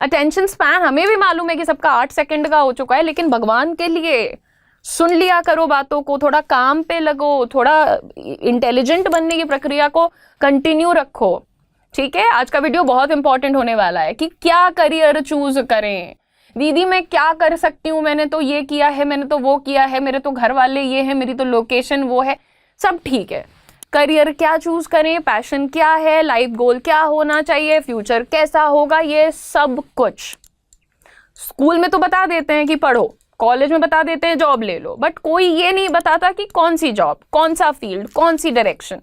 Attention span हमें भी मालूम है कि सबका 8 सेकंड का हो चुका है, लेकिन भगवान के लिए सुन लिया करो बातों को, थोड़ा काम पे लगो, थोड़ा इंटेलिजेंट बनने की प्रक्रिया को कंटिन्यू रखो। ठीक है, आज का वीडियो बहुत इंपॉर्टेंट होने वाला है कि क्या करियर चूज करें। दीदी मैं क्या कर सकती हूँ, मैंने तो ये किया है, मैंने तो वो किया है, मेरे तो घर वाले ये है, मेरी तो लोकेशन वो है, सब ठीक है। करियर क्या चूज करें, पैशन क्या है, लाइफ गोल क्या होना चाहिए, फ्यूचर कैसा होगा, ये सब कुछ स्कूल में तो बता देते हैं कि पढ़ो, कॉलेज में बता देते हैं जॉब ले लो, बट कोई ये नहीं बताता कि कौन सी जॉब, कौन सा फील्ड, कौन सी डायरेक्शन।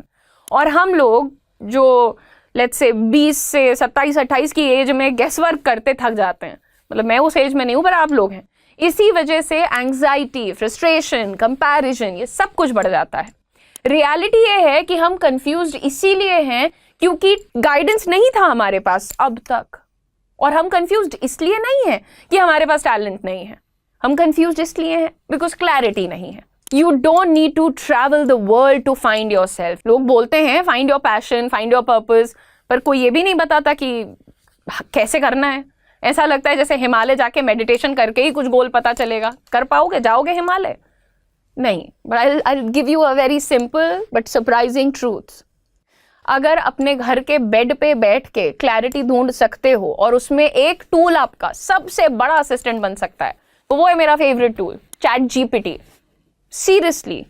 और हम लोग जो लेट्स से 20 से 27-28 की एज में गेस वर्क करते थक जाते हैं, मतलब मैं उस एज में नहीं हूं पर आप लोग हैं, इसी वजह से एंग्जाइटी, फ्रस्ट्रेशन, कंपैरिजन, ये सब कुछ बढ़ जाता है। रियलिटी ये है कि हम कंफ्यूज्ड इसीलिए हैं क्योंकि गाइडेंस नहीं था हमारे पास अब तक, और हम कंफ्यूज्ड इसलिए नहीं है कि हमारे पास टैलेंट नहीं है, हम कंफ्यूज्ड इसलिए हैं बिकॉज क्लैरिटी नहीं है। You don't need to travel the world to find yourself. लोग बोलते हैं find your passion, find your purpose, पर कोई ये भी नहीं बताता कि कैसे करना है। ऐसा लगता है जैसे हिमालय जाके मेडिटेशन करके ही कुछ गोल पता चलेगा। कर पाओगे, जाओगे हिमालय? नहीं। But I give you a very simple but surprising truth. अगर अपने घर के बेड पे बैठ के क्लैरिटी ढूंढ सकते हो और उसमें एक टूल आपका सबसे बड़ा असिस्टेंट बन सकता है, तो वो है मेरा favourite tool, ChatGPT. Seriously,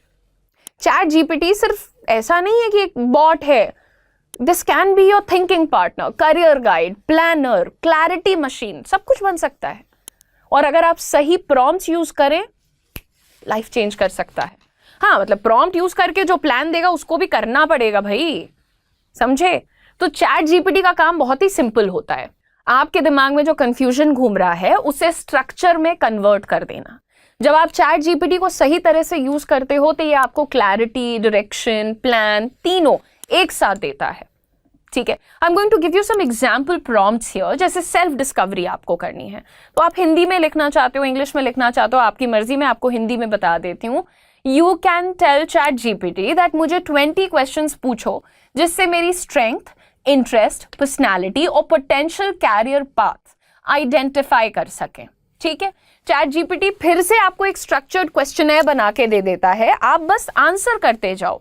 ChatGPT सिर्फ ऐसा नहीं है कि एक बॉट है, this can be your thinking partner, career guide, planner, clarity machine, सब कुछ बन सकता है। और अगर आप सही प्रॉम्प्ट्स यूज करें, लाइफ चेंज कर सकता है। हाँ, मतलब प्रॉम्प्ट यूज करके जो प्लान देगा उसको भी करना पड़ेगा भाई, समझे? तो चैट जीपीटी का काम बहुत ही सिंपल होता है, आपके दिमाग में जो कंफ्यूजन घूम रहा है उसे स्ट्रक्चर में कन्वर्ट कर देना। जब आप चैट जीपीटी को सही तरह से यूज करते हो तो ये आपको क्लैरिटी, डायरेक्शन, प्लान तीनों एक साथ देता है। ठीक है, I am going to give you some example prompts here. जैसे सेल्फ डिस्कवरी आपको करनी है, तो आप हिंदी में लिखना चाहते हो, इंग्लिश में लिखना चाहते हो, आपकी मर्जी, में आपको हिंदी में बता देती हूँ। You can tell ChatGPT that मुझे 20 क्वेश्चंस पूछो जिससे मेरी स्ट्रेंथ, इंटरेस्ट, पर्सनैलिटी और पोटेंशियल कैरियर पाथ आइडेंटिफाई कर सकें। ठीक है, चैट जीपीटी फिर से आपको एक स्ट्रक्चर्ड क्वेश्चनर बना के दे देता है, आप बस आंसर करते जाओ,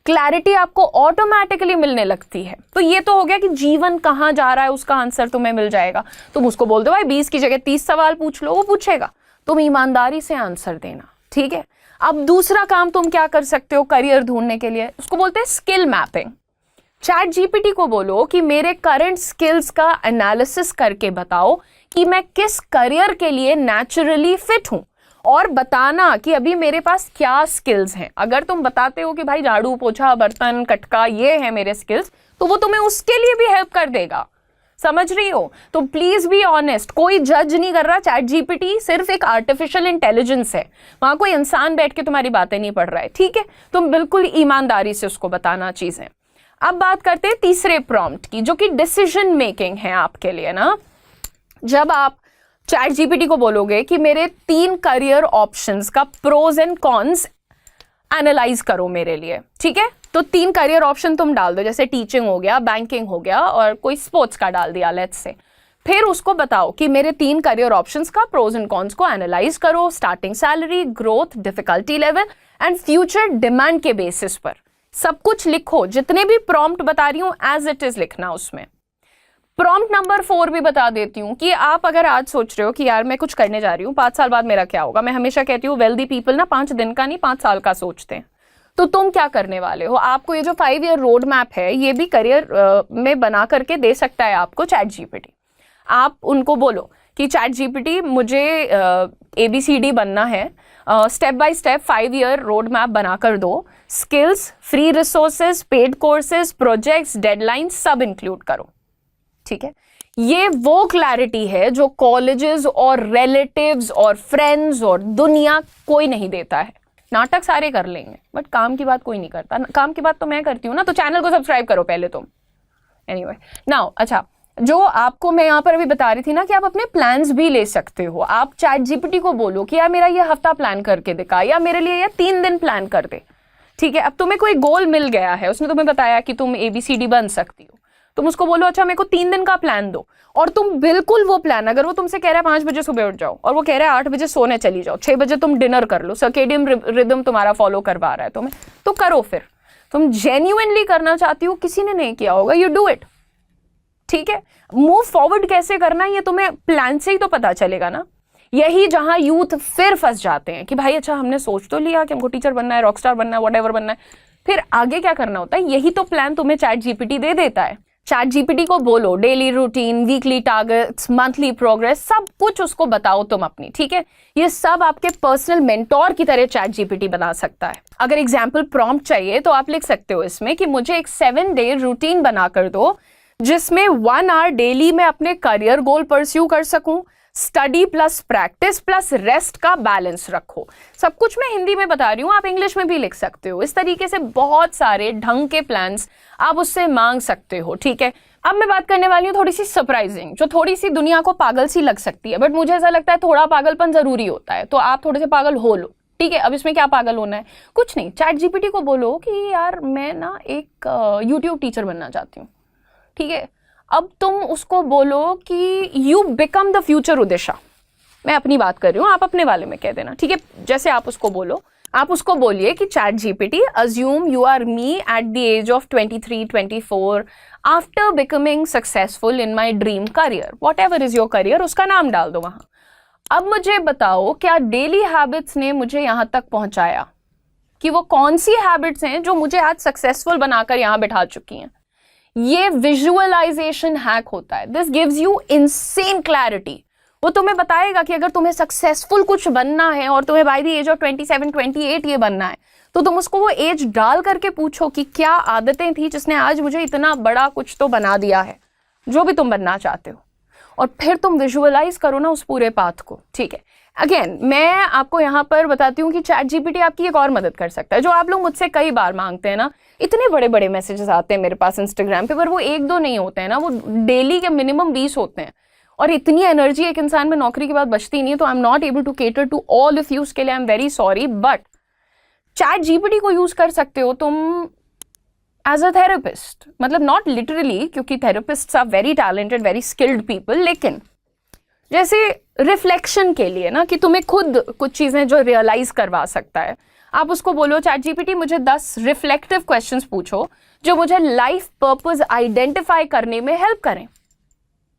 क्लैरिटी आपको ऑटोमेटिकली मिलने लगती है। तो ये तो हो गया कि जीवन कहाँ जा रहा है उसका आंसर तुम्हें मिल जाएगा। तुम उसको बोल दो भाई 20 की जगह 30 सवाल पूछ लो, वो पूछेगा, तुम ईमानदारी से आंसर देना। ठीक है, अब दूसरा काम तुम क्या कर सकते हो करियर ढूंढने के लिए, उसको बोलते हैं स्किल मैपिंग। चैट जीपीटी को बोलो कि मेरे करंट स्किल्स का एनालिसिस करके बताओ कि मैं किस करियर के लिए नेचुरली फिट हूं, और बताना कि अभी मेरे पास क्या स्किल्स हैं। अगर तुम बताते हो कि भाई झाड़ू, पोछा, बर्तन, कटका ये है मेरे स्किल्स, तो वो तुम्हें उसके लिए भी हेल्प कर देगा। समझ रही हो? तो प्लीज बी ऑनेस्ट, कोई जज नहीं कर रहा। चैट जीपीटी सिर्फ एक आर्टिफिशियल इंटेलिजेंस है, वहां कोई इंसान बैठ के तुम्हारी बातें नहीं पढ़ रहा है। ठीक है, तुम बिल्कुल ईमानदारी से उसको बताना चीजें। अब बात करते हैं तीसरे प्रॉम्प्ट की, जो कि डिसीजन मेकिंग है आपके लिए ना। जब आप चैट जीपीटी को बोलोगे कि मेरे 3 करियर ऑप्शंस का प्रोज एंड कॉन्स एनालाइज करो मेरे लिए, ठीक है, तो 3 करियर ऑप्शन तुम डाल दो, जैसे टीचिंग हो गया, बैंकिंग हो गया, और कोई स्पोर्ट्स का डाल दिया लेट्स से। फिर उसको बताओ कि मेरे 3 करियर ऑप्शंस का प्रोज एंड कॉन्स को एनालाइज करो, starting salary, growth, difficulty level and future demand के बेसिस पर सब कुछ लिखो। जितने भी प्रॉम्प्ट बता रही हूं एज इट इज लिखना उसमें। प्रॉम्प्ट नंबर 4 भी बता देती हूँ कि आप अगर आज सोच रहे हो कि यार मैं कुछ करने जा रही हूँ, 5 साल बाद मेरा क्या होगा। मैं हमेशा कहती हूँ वेल्दी पीपल ना 5 दिन का नहीं 5 साल का सोचते हैं। तो तुम क्या करने वाले हो? आपको ये जो 5 ईयर रोड मैप है ये भी करियर में बना करके दे सकता है आपको चैट जीपीटी। आप उनको बोलो कि चैट जीपीटी मुझे ABCD बनना है, step by step 5 year road map बनाकर दो, skills, free resources, paid courses, projects, deadline सब इंक्लूड करो। ठीक है, ये वो क्लैरिटी है जो कॉलेजेस और रिलेटिव्स और फ्रेंड्स और दुनिया कोई नहीं देता है। नाटक सारे कर लेंगे बट काम की बात कोई नहीं करता। काम की बात तो मैं करती हूँ ना, तो चैनल को सब्सक्राइब करो पहले तुम। एनीवे नाउ, अच्छा, जो आपको मैं यहाँ पर अभी बता रही थी ना कि आप अपने प्लान्स भी ले सकते हो। आप चैट जीपीटी को बोलो कि यार मेरा ये हफ्ता प्लान करके दिखा, या मेरे लिए ये 3 दिन प्लान कर दे। ठीक है, अब तुम्हें कोई गोल मिल गया है, उसने तुम्हें बताया कि तुम ABCD बन सकती हो, तुम उसको बोलो अच्छा मेरे को 3 दिन का प्लान दो, और तुम बिल्कुल वो प्लान, अगर वो तुमसे कह रहा है 5 बजे सुबह उठ जाओ और वो कह रहा है 8 बजे सोने चली जाओ, 6 बजे तुम डिनर कर लो, सर्केडियन रिदम तुम्हारा फॉलो करवा रहा है तुम्हें, तो करो। फिर तुम जेन्युइनली करना चाहती हो, किसी ने नहीं किया होगा, यू डू इट। ठीक है, मूव फॉरवर्ड कैसे करना है ये तुम्हें प्लान से ही तो पता चलेगा ना। यही जहां यूथ फिर फंस जाते हैं कि भाई अच्छा हमने सोच तो लिया कि हमको टीचर बनना है, रॉकस्टार बनना है, व्हाटएवर बनना है, फिर आगे क्या करना होता है, यही तो प्लान तुम्हें चैट जीपीटी दे देता है। चैट जीपीटी को बोलो daily routine, weekly targets, monthly progress, सब कुछ उसको बताओ तुम अपनी। ठीक है, ये सब आपके पर्सनल मेंटोर की तरह चैट जीपीटी बना सकता है। अगर एग्जाम्पल प्रॉम्प्ट चाहिए तो आप लिख सकते हो इसमें कि मुझे एक 7 डे रूटीन बना कर दो जिसमें 1 आवर डेली में अपने करियर गोल परस्यू कर सकूं, study plus practice plus rest का बैलेंस रखो। सब कुछ मैं हिंदी में बता रही हूँ, आप इंग्लिश में भी लिख सकते हो। इस तरीके से बहुत सारे ढंग के प्लान्स आप उससे मांग सकते हो। ठीक है, अब मैं बात करने वाली हूँ थोड़ी सी सरप्राइजिंग, जो थोड़ी सी दुनिया को पागल सी लग सकती है, बट मुझे ऐसा लगता है थोड़ा पागलपन जरूरी होता है, तो आप थोड़े से पागल हो लो। ठीक है, अब इसमें क्या पागल होना है, कुछ नहीं, चैट जीपीटी को बोलो कि यार मैं ना एक यूट्यूब टीचर बनना चाहती हूँ। ठीक है, अब तुम उसको बोलो कि यू बिकम द फ्यूचर उदिशा। मैं अपनी बात कर रही हूँ, आप अपने वाले में कह देना। ठीक है, जैसे आप उसको बोलो, आप उसको बोलिए कि ChatGPT assume you are me at the age of 23-24 after becoming successful in my dream career, whatever is your career, उसका नाम डाल दो वहां। अब मुझे बताओ क्या डेली हैबिट्स ने मुझे यहां तक पहुंचाया, कि वो कौन सी हैबिट्स हैं जो मुझे आज सक्सेसफुल बनाकर यहां बिठा चुकी हैं। ये विजुअलाइजेशन हैक होता है, this gives you insane clarity. वो तुम्हें बताएगा कि अगर तुम्हें सक्सेसफुल कुछ बनना है और तुम्हें बाय द एज ऑफ 27-28 ये बनना है, तो तुम उसको वो एज डाल करके पूछो कि क्या आदतें थी जिसने आज मुझे इतना बड़ा कुछ तो बना दिया है, जो भी तुम बनना चाहते हो, और फिर तुम विजुअलाइज करो ना उस पूरे पाथ को। ठीक है, अगेन मैं आपको यहाँ पर बताती हूँ कि चैट जीपीटी आपकी एक और मदद कर सकता है, जो आप लोग मुझसे कई बार मांगते हैं ना। इतने बड़े बड़े मैसेजेस आते हैं मेरे पास इंस्टाग्राम पे, पर वो 1-2 नहीं होते हैं ना, वो डेली के मिनिमम 20 होते हैं, और इतनी एनर्जी एक इंसान में नौकरी के बाद बचती नहीं है, तो I am not able to cater to all of you, उसके लिए I am very sorry. But ChatGPT को यूज कर सकते हो तुम एज अ थेरेपिस्ट, मतलब नॉट लिटरली, क्योंकि therapists are very talented, very skilled people, लेकिन जैसे रिफ्लेक्शन के लिए ना, कि तुम्हें खुद कुछ चीजें जो रियलाइज करवा सकता है। आप उसको बोलो चैट जीपीटी मुझे 10 रिफ्लेक्टिव क्वेश्चंस पूछो जो मुझे लाइफ पर्पस आइडेंटिफाई करने में हेल्प करें,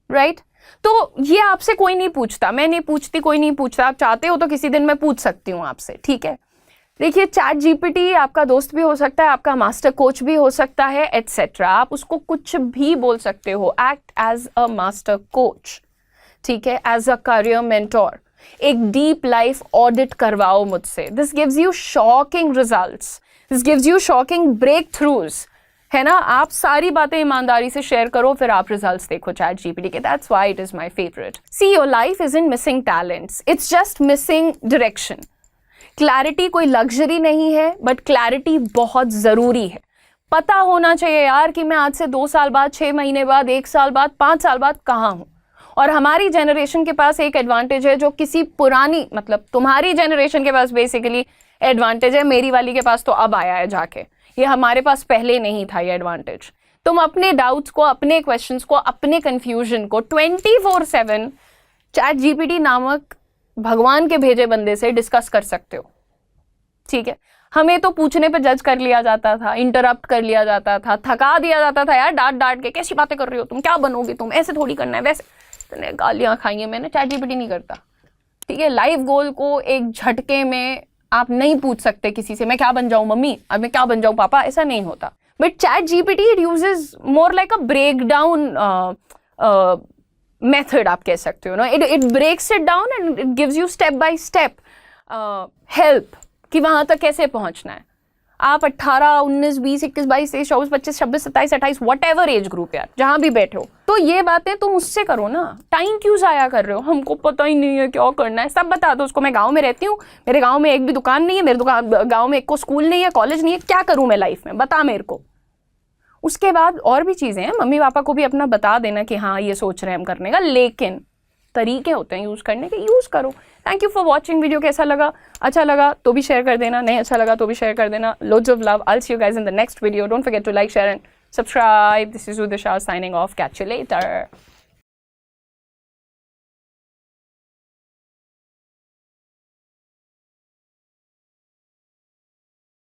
राइट? तो ये आपसे कोई नहीं पूछता, मैं नहीं पूछती, कोई नहीं पूछता। आप चाहते हो तो किसी दिन मैं पूछ सकती हूँ आपसे, ठीक है? देखिए, चैट जीपीटी आपका दोस्त भी हो सकता है, आपका मास्टर कोच भी हो सकता है, एटसेट्रा। आप उसको कुछ भी बोल सकते हो। Act as a master coach, ठीक है, एज अ करियर मेंटोर। एक डीप लाइफ ऑडिट करवाओ मुझसे। This gives you shocking results, this gives you shocking breakthroughs, है ना? आप सारी बातें ईमानदारी से शेयर करो, फिर आप रिजल्ट्स देखो चैट जीपीटी के। That's why it is my favourite. See, your life isn't missing talents, it's just missing direction. Clarity कोई लग्जरी नहीं है, बट क्लैरिटी बहुत जरूरी है। पता होना चाहिए यार कि मैं आज से 2 साल बाद, 6 महीने बाद, 1 साल बाद, 5 साल बाद कहाँ हूं। और हमारी जनरेशन के पास एक एडवांटेज है जो किसी पुरानी, मतलब तुम्हारी जनरेशन के पास बेसिकली एडवांटेज है, मेरी वाली के पास तो अब आया है जाके। ये हमारे पास पहले नहीं था ये एडवांटेज। तुम अपने डाउट्स को, अपने क्वेश्चंस को, अपने कंफ्यूजन को 24/7 चैट जीपीटी नामक भगवान के भेजे बंदे से डिस्कस कर सकते हो, ठीक है? हमें तो पूछने पे जज कर लिया जाता था, इंटरप्ट कर लिया जाता था, थका दिया जाता था यार, डांट डांट के, कैसी बातें कर रही हो तुम, क्या बनोगे तुम, ऐसे थोड़ी करना है, वैसे। इतने गालियां खाई हैं मैंने। चैट जीपीटी नहीं करता, ठीक है? लाइफ गोल को एक झटके में आप नहीं पूछ सकते किसी से, मैं क्या बन जाऊं मम्मी, अब मैं क्या बन जाऊं पापा, ऐसा नहीं होता। But ChatGPT it uses more like a breakdown method, आप कह सकते हो ना। It breaks it down and it gives you step by step help कि वहां तक कैसे पहुंचना है। आप 18, 19, 20, 21, 22, 23, 24, 25, 26, 27, 28, वट एवर एज ग्रुप यार, जहां भी बैठे हो, तो ये बातें तुम उससे करो ना। टाइम क्यों जाया कर रहे हो? हमको पता ही नहीं है क्या करना है, सब बता दो उसको। मैं गांव में रहती हूँ, मेरे गांव में एक भी दुकान नहीं है, मेरे गांव में एक को स्कूल नहीं है, कॉलेज नहीं है, क्या करूं मैं लाइफ में, बता मेरे को। उसके बाद और भी चीजें हैं, मम्मी पापा को भी अपना बता देना कि हाँ ये सोच रहे हैं हम करने का, लेकिन तरीके होते हैं यूज करने के, यूज करो। Thank you for watching. Video कैसा लगा? अच्छा लगा तो भी शेयर कर देना, नहीं अच्छा लगा तो भी शेयर कर देना। Loads of love. I will see you guys in the next video. Don't forget to like, share and subscribe. This is Udisha signing off. Catch you later.